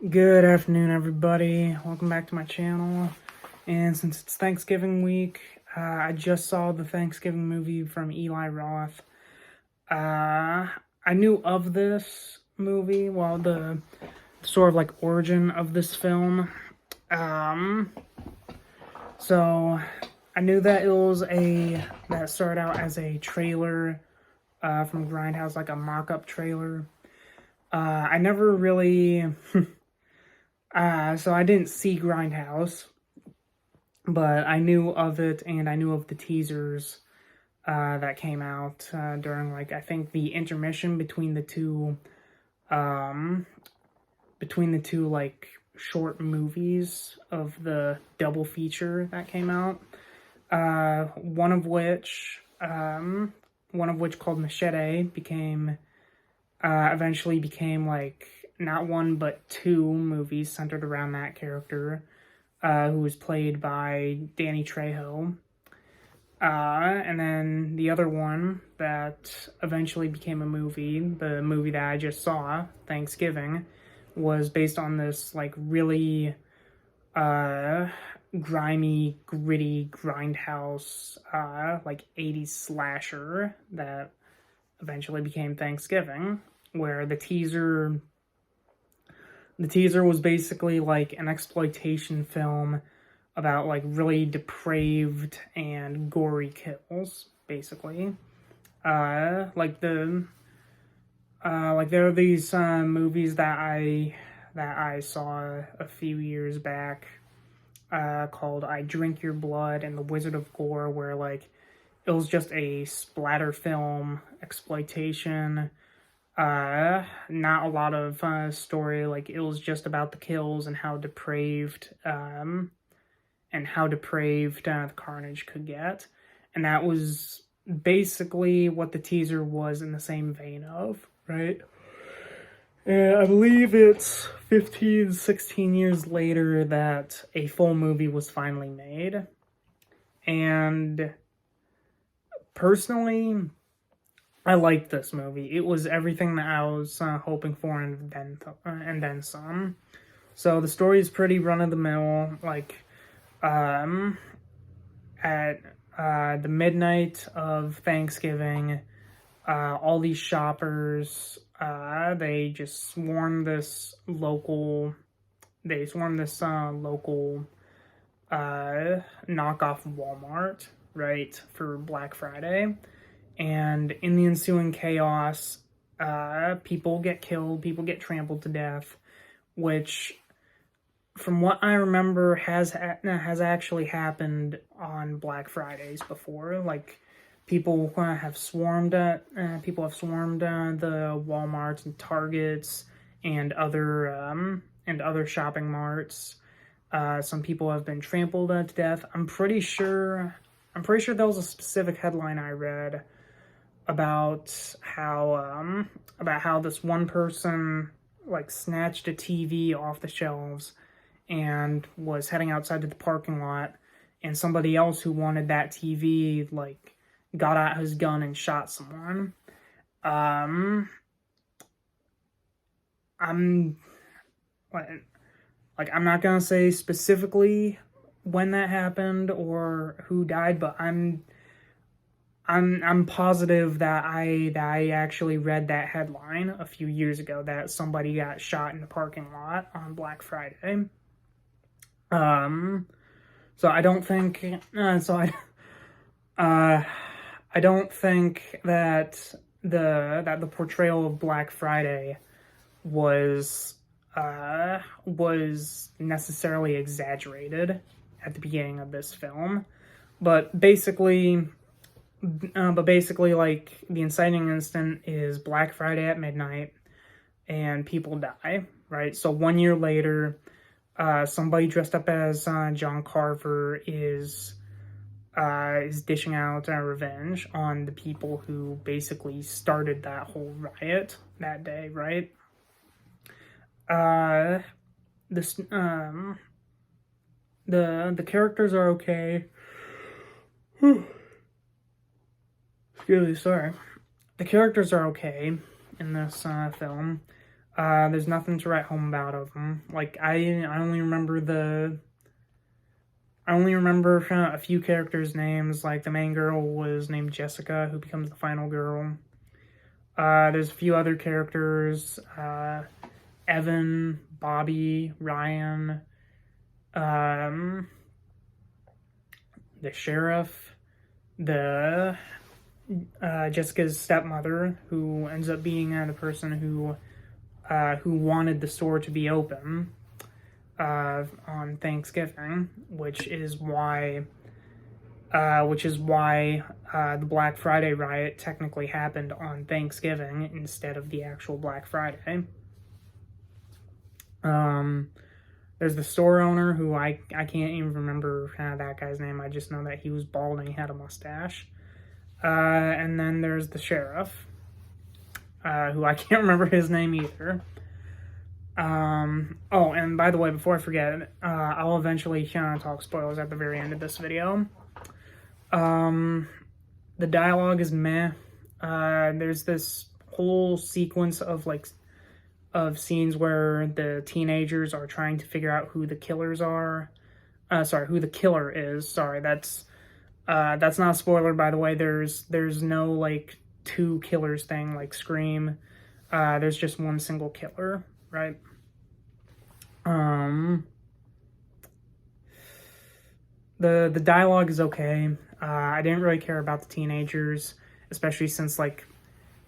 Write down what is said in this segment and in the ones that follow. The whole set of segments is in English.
Good afternoon, everybody. Welcome back to my channel. And since it's Thanksgiving week, I just saw the Thanksgiving movie from Eli Roth. I knew of this movie, well, the sort of like origin of this film. So I knew that that started out as a trailer from Grindhouse, like a mock-up trailer. I never really. So I didn't see Grindhouse, but I knew of it and I knew of the teasers that came out during, like, I think the intermission between the two like short movies of the double feature that came out. One of which called Machete eventually became like not one but two movies centered around that character, who was played by Danny Trejo. And then the other one that eventually became a movie, the movie that I just saw, Thanksgiving, was based on this like really grimy, gritty grindhouse like 80s slasher that eventually became Thanksgiving, where the teaser was basically like an exploitation film about like really depraved and gory kills, basically. Like there are these movies that I saw a few years back, called I Drink Your Blood and The Wizard of Gore, where like it was just a splatter film exploitation. Not a lot of story. Like it was just about the kills and how depraved the carnage could get, and that was basically what the teaser was in the same vein of, right? And I believe it's 15, 16 years later that a full movie was finally made. And personally, I liked this movie. It was everything that I was hoping for, and then some. So the story is pretty run of the mill. Like, at the midnight of Thanksgiving, all these shoppers, they just swarm this local. They swarm this local knockoff Walmart, right, for Black Friday. And in the ensuing chaos, people get killed, people get trampled to death, which, from what I remember, has actually happened on Black Fridays before. Like, people have swarmed the Walmarts and Targets and other shopping marts. Some people have been trampled to death. I'm pretty sure there was a specific headline I read about how this one person like snatched a TV off the shelves and was heading outside to the parking lot, and somebody else who wanted that TV like got out his gun and shot someone. I'm I'm not gonna say specifically when that happened or who died, but I'm positive that I actually read that headline a few years ago that somebody got shot in the parking lot on Black Friday. Um, so I don't think I don't think that the portrayal of Black Friday was was necessarily exaggerated at the beginning of this film, but basically. Like, the inciting incident is Black Friday at midnight, and people die, right? So 1 year later, somebody dressed up as John Carver is dishing out revenge on the people who basically started that whole riot that day, right? Uh, this the characters are okay. Excuse me, sorry. The characters are okay in this film. There's nothing to write home about of them. Like, I only remember a few characters' names. Like, the main girl was named Jessica, who becomes the final girl. There's a few other characters, Evan, Bobby, Ryan, the sheriff, the Jessica's stepmother, who ends up being the person who wanted the store to be open on Thanksgiving, which is why the Black Friday riot technically happened on Thanksgiving instead of the actual Black Friday. There's the store owner, who I can't even remember that guy's name. I just know that he was bald and he had a mustache. And then there's the sheriff, who I can't remember his name either. Oh, and by the way, before I forget, I'll eventually talk spoilers at the very end of this video. The dialogue is meh. There's this whole sequence of scenes where the teenagers are trying to figure out who the killers are. Who the killer is. Sorry, that's not a spoiler, by the way. There's no two killers thing like Scream. There's just one single killer, right? The dialogue is okay. I didn't really care about the teenagers, especially since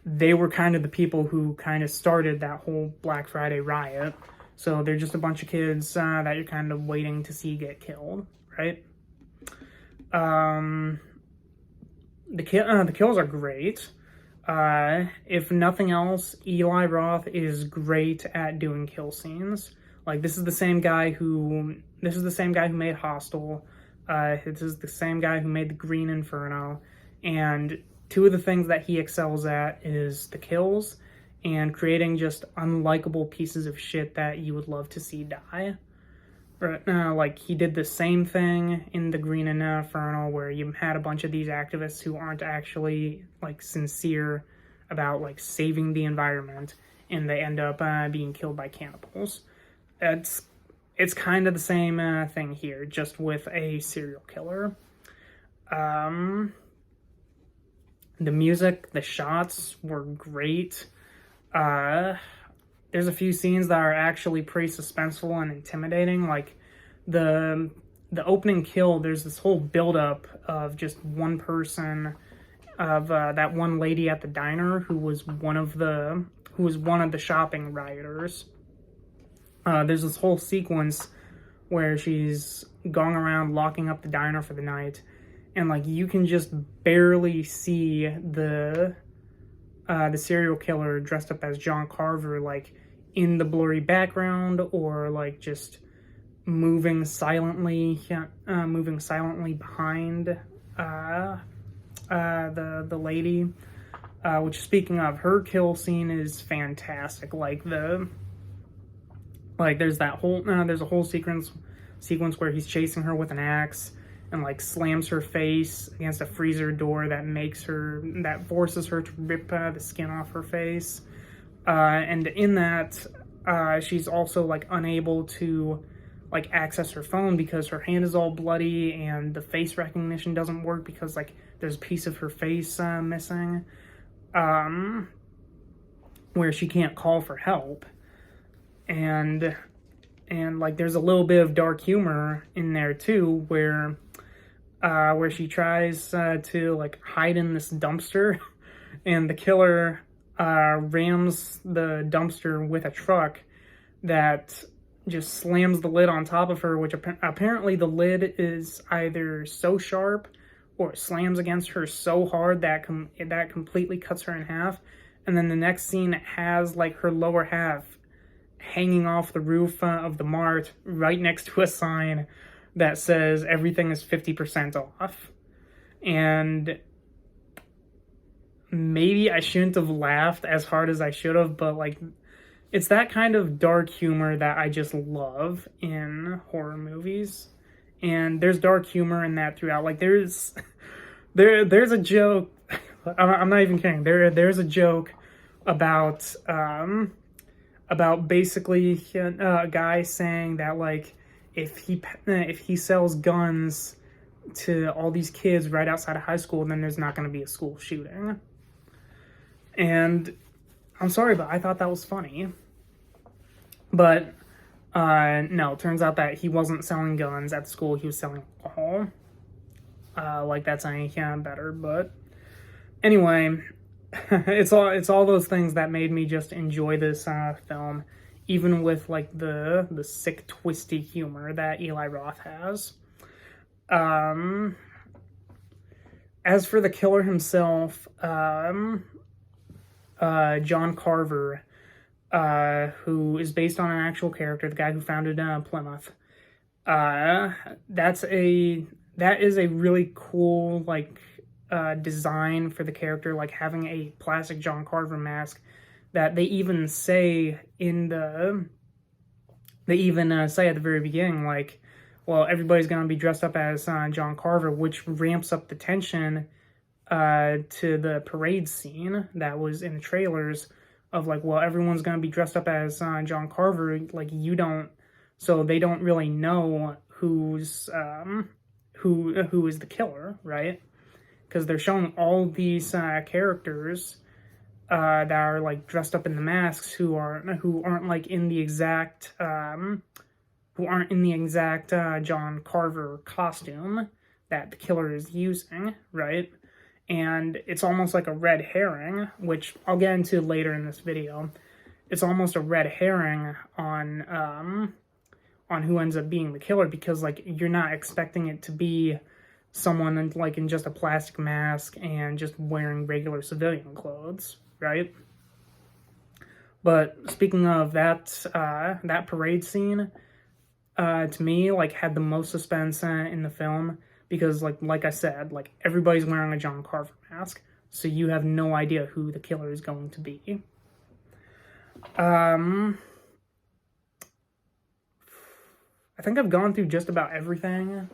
they were kind of the people who kind of started that whole Black Friday riot. So they're just a bunch of kids that you're kind of waiting to see get killed, right? The kills are great. If nothing else, Eli Roth is great at doing kill scenes. This is the same guy who made Hostel. This is the same guy who made the Green Inferno. And two of the things that he excels at is the kills and creating just unlikable pieces of shit that you would love to see die. But, he did the same thing in the Green Inferno, where you had a bunch of these activists who aren't actually, sincere about, saving the environment, and they end up being killed by cannibals. It's kind of the same thing here, just with a serial killer. The music, the shots were great. There's a few scenes that are actually pretty suspenseful and intimidating. The opening kill, there's this whole buildup of just one person, of that one lady at the diner who was one of the shopping rioters. There's this whole sequence where she's going around locking up the diner for the night, and you can just barely see the serial killer dressed up as John Carver in the blurry background, or just moving silently behind the lady. Which, speaking of, her kill scene is fantastic. There's a whole sequence where he's chasing her with an axe and slams her face against a freezer door that forces her to rip the skin off her face. And in that, she's also unable to access her phone because her hand is all bloody and the face recognition doesn't work because there's a piece of her face missing, where she can't call for help. And there's a little bit of dark humor in there too, where she tries to hide in this dumpster, and the killer rams the dumpster with a truck that just slams the lid on top of her, which apparently the lid is either so sharp or it slams against her so hard that that completely cuts her in half. And then the next scene has her lower half hanging off the roof of the mart right next to a sign that says everything is 50% off. And maybe I shouldn't have laughed as hard as I should have, but it's that kind of dark humor that I just love in horror movies. And there's dark humor in that throughout. There's a joke. I'm not even kidding. There's a joke about about basically a guy saying that like if he sells guns to all these kids right outside of high school, then there's not going to be a school shooting. And I'm sorry, but I thought that was funny. But no, it turns out that he wasn't selling guns at the school. He was selling alcohol. Like that's any better. But anyway, it's all those things that made me just enjoy this film, even with like the sick, twisty humor that Eli Roth has. As for the killer himself, John Carver, who is based on an actual character, the guy who founded Plymouth. That is a really cool like design for the character, like having a plastic John Carver mask that they even say at the very beginning, like, well, everybody's going to be dressed up as John Carver, which ramps up the tension to the parade scene that was in the trailers of like, well, everyone's going to be dressed up as John Carver, like so they don't really know who is the killer, right? Because they're showing all these characters that are like dressed up in the masks who aren't like in the exact John Carver costume that the killer is using, right? And it's almost like a red herring, which I'll get into later in this video. It's almost a red herring on who ends up being the killer, because like you're not expecting it to be someone like in just a plastic mask and just wearing regular civilian clothes, right? But speaking of that, that parade scene, to me, like had the most suspense in the film, because like I said, like everybody's wearing a John Carver mask, so you have no idea who the killer is going to be. I think I've gone through just about everything.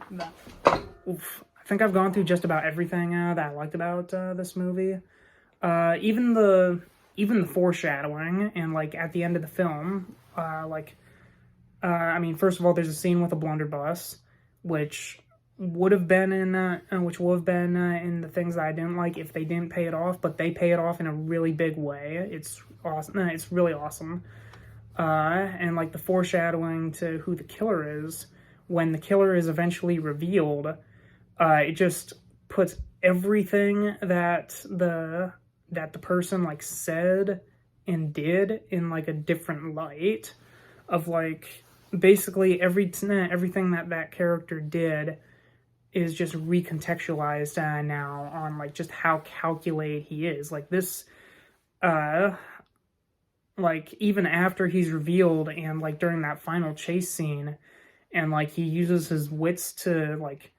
I think I've gone through just about everything that I liked about this movie. Even the foreshadowing and like at the end of the film, I mean, first of all, there's a scene with a blunderbuss, which would have been in the things that I didn't like if they didn't pay it off, but they pay it off in a really big way. It's awesome. It's really awesome. And like the foreshadowing to who the killer is, when the killer is eventually revealed, it just puts everything that the person like said and did in like a different light, of like basically everything that character did is just recontextualized now on like just how calculated he is. Like this, like even after he's revealed and like during that final chase scene, and like he uses his wits to like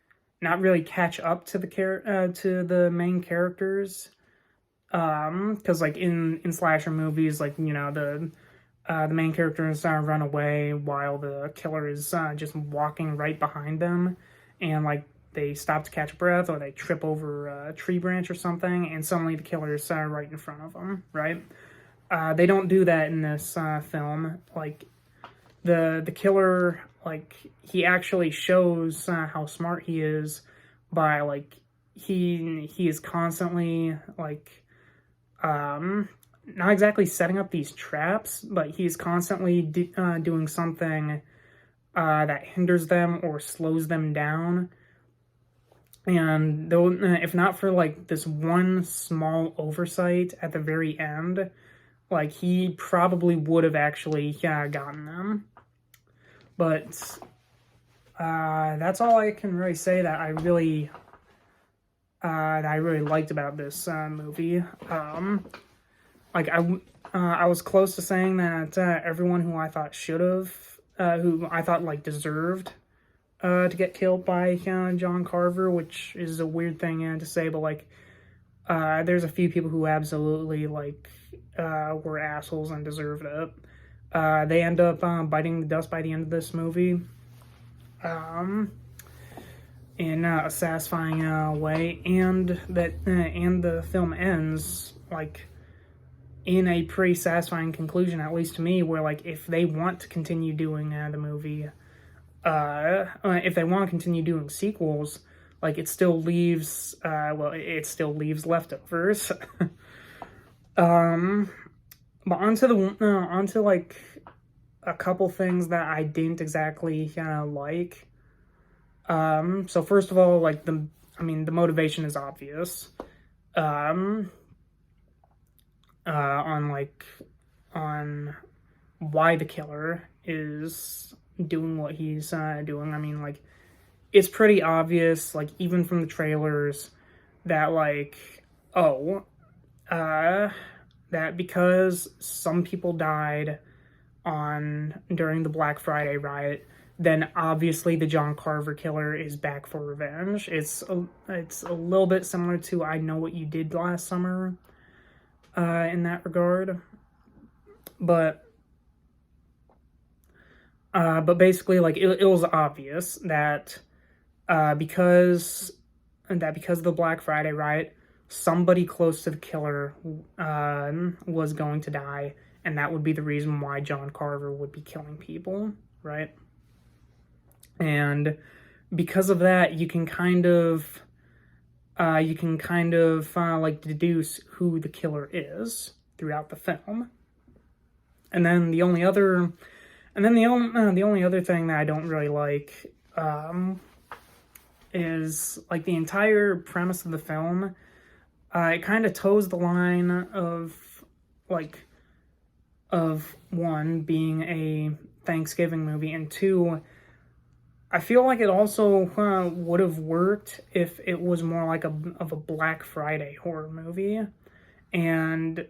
not really catch up to the main characters, because like in slasher movies, like, you know, the main characters run away while the killer is just walking right behind them, and like they stop to catch breath or they trip over a tree branch or something, and suddenly the killer is right in front of them, right? They don't do that in this film. Like the killer, like he actually shows how smart he is by like he is constantly like not exactly setting up these traps, but he's constantly doing something that hinders them or slows them down. And though, if not for like this one small oversight at the very end, like he probably would have actually gotten them. But that's all I can really say that I really liked about this movie. Like I was close to saying that everyone who I thought should have, who I thought like deserved to get killed by John Carver, which is a weird thing to say, but like there's a few people who absolutely like were assholes and deserved it. They end up biting the dust by the end of this movie, in a satisfying way, and the film ends like in a pretty satisfying conclusion, at least to me, where like if they want to continue doing the movie, if they want to continue doing sequels, like it still leaves, it still leaves leftovers. But onto like a couple things that I didn't exactly like. So first of all, like the motivation is obvious. On why the killer is doing what he's doing. I mean, like, it's pretty obvious, like, even from the trailers, that, like, that because some people died during the Black Friday riot, then obviously the John Carver killer is back for revenge. It's a little bit similar to I Know What You Did Last Summer, in that regard. But basically, like, it was obvious that because of the Black Friday riot, somebody close to the killer was going to die, and that would be the reason why John Carver would be killing people, right? And because of that, you can kind of like deduce who the killer is throughout the film. And then the only other thing that I don't really like is like the entire premise of the film. It kind of toes the line of one, being a Thanksgiving movie, and two, I feel like it also would have worked if it was more like a Black Friday horror movie. And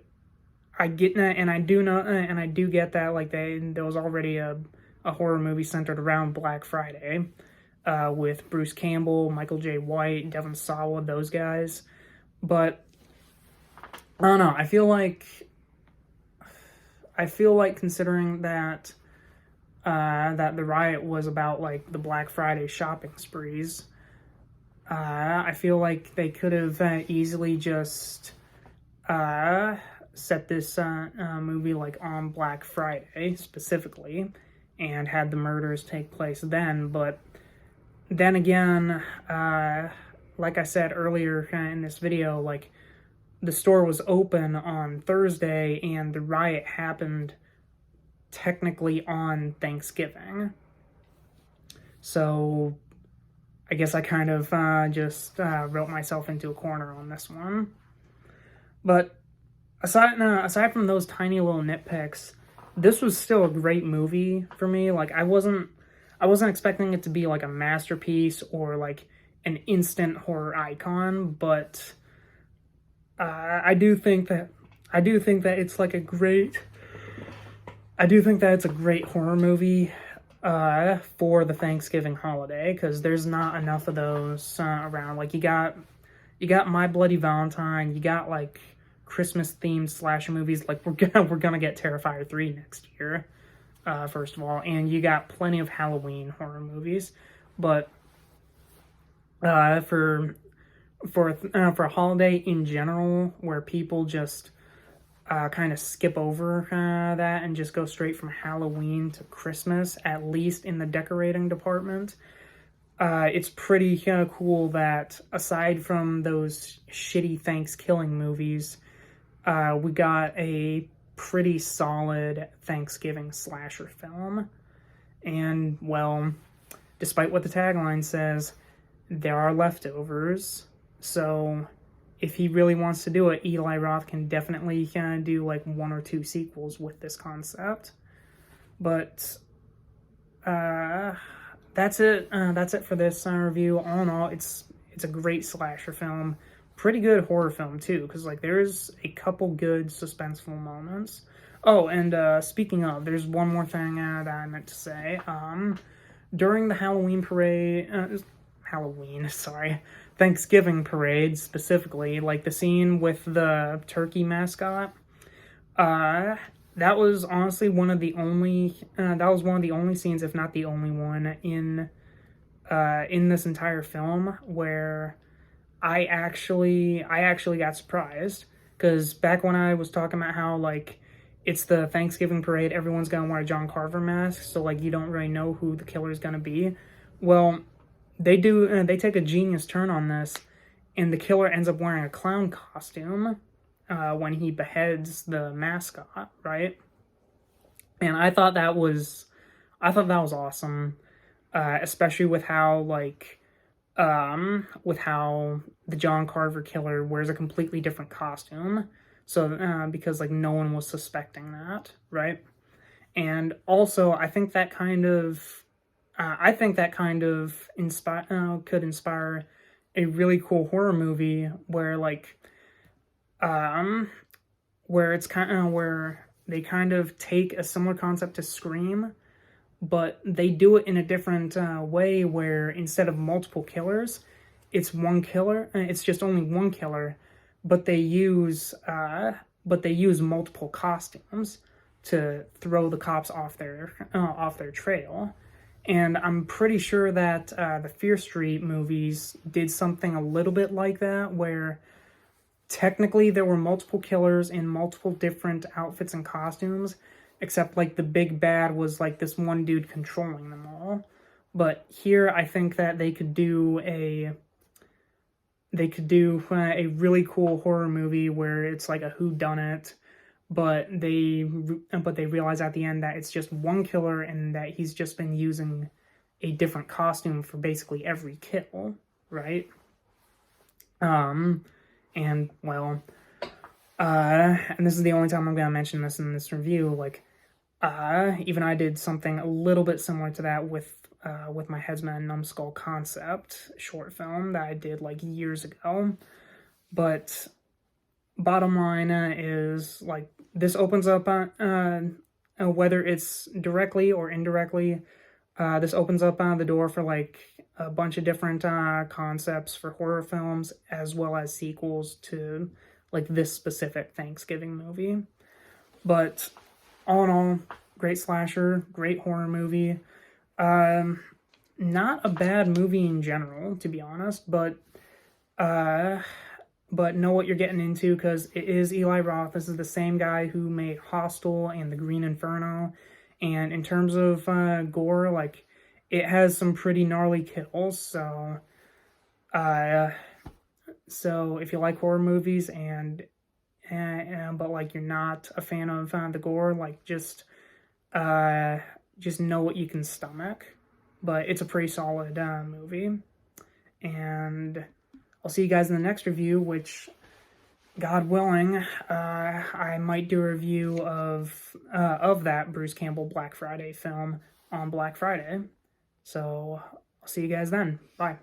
I get that, and I do get that, like, there was already a horror movie centered around Black Friday, with Bruce Campbell, Michael J. White, Devon Sawa, those guys. But I don't know. I feel like considering that that the riot was about like the Black Friday shopping sprees, I feel like they could have easily just set this movie like on Black Friday specifically, and had the murders take place then. But then again, like I said earlier in this video, like, the store was open on Thursday and the riot happened technically on Thanksgiving. So I guess I kind of just wrote myself into a corner on this one. But aside from those tiny little nitpicks, this was still a great movie for me. Like, I wasn't expecting it to be like a masterpiece or like an instant horror icon, but I do think that it's like a great. I do think that it's a great horror movie for the Thanksgiving holiday, because there's not enough of those around. Like, you got My Bloody Valentine, you got like Christmas themed slasher movies. Like, we're gonna get Terrifier 3 next year, first of all, and you got plenty of Halloween horror movies. But for a holiday in general, where people just kind of skip over that and just go straight from Halloween to Christmas, at least in the decorating department, it's pretty cool that aside from those shitty Thanksgiving movies, we got a pretty solid Thanksgiving slasher film. And, well, despite what the tagline says, there are leftovers. So if he really wants to do it, Eli Roth can definitely do like 1 or 2 sequels with this concept. But that's it. That's it for this review. All in all, it's a great slasher film. Pretty good horror film too, because like there's a couple good suspenseful moments. Oh, and speaking of, there's one more thing that I meant to say. During the Thanksgiving parade specifically, like the scene with the turkey mascot, that was honestly one of the only scenes, if not the only one, in this entire film where I actually got surprised, Because back when I was talking about how, like, it's the Thanksgiving parade, everyone's gonna wear a John Carver mask, so, like, you don't really know who the killer is gonna be. Well, they take a genius turn on this, and the killer ends up wearing a clown costume when he beheads the mascot, right? And I thought that was awesome, especially with how the John Carver killer wears a completely different costume. So because like no one was suspecting that, right? And also, I think that kind of could inspire a really cool horror movie um, where it's kind of where they kind of take a similar concept to Scream, but they do it in a different way where instead of multiple killers, it's one killer. It's just only one killer, but but they use multiple costumes to throw the cops off their trail. And I'm pretty sure that the Fear Street movies did something a little bit like that, where technically there were multiple killers in multiple different outfits and costumes, except like the big bad was like this one dude controlling them all. But here I think that they could do a really cool horror movie where it's like a who done it, but they realize at the end that it's just one killer and that he's just been using a different costume for basically every kill, right? And well, and this is the only time I'm gonna mention this in this review. Like, even I did something a little bit similar to that with my Headsman Numbskull concept short film that I did like years ago. But bottom line is like this opens up whether it's directly or indirectly. This opens up the door for like a bunch of different concepts for horror films as well as sequels to like this specific Thanksgiving movie. But all in all, great slasher, great horror movie. Not a bad movie in general, to be honest, but know what you're getting into because it is Eli Roth. This is the same guy who made Hostel and The Green Inferno. And in terms of gore, like it has some pretty gnarly kills. So if you like horror movies and but like you're not a fan of the gore, like just know what you can stomach. But it's a pretty solid movie, and I'll see you guys in the next review, which, God willing, I might do a review of that Bruce Campbell Black Friday film on Black Friday. So I'll see you guys then. Bye.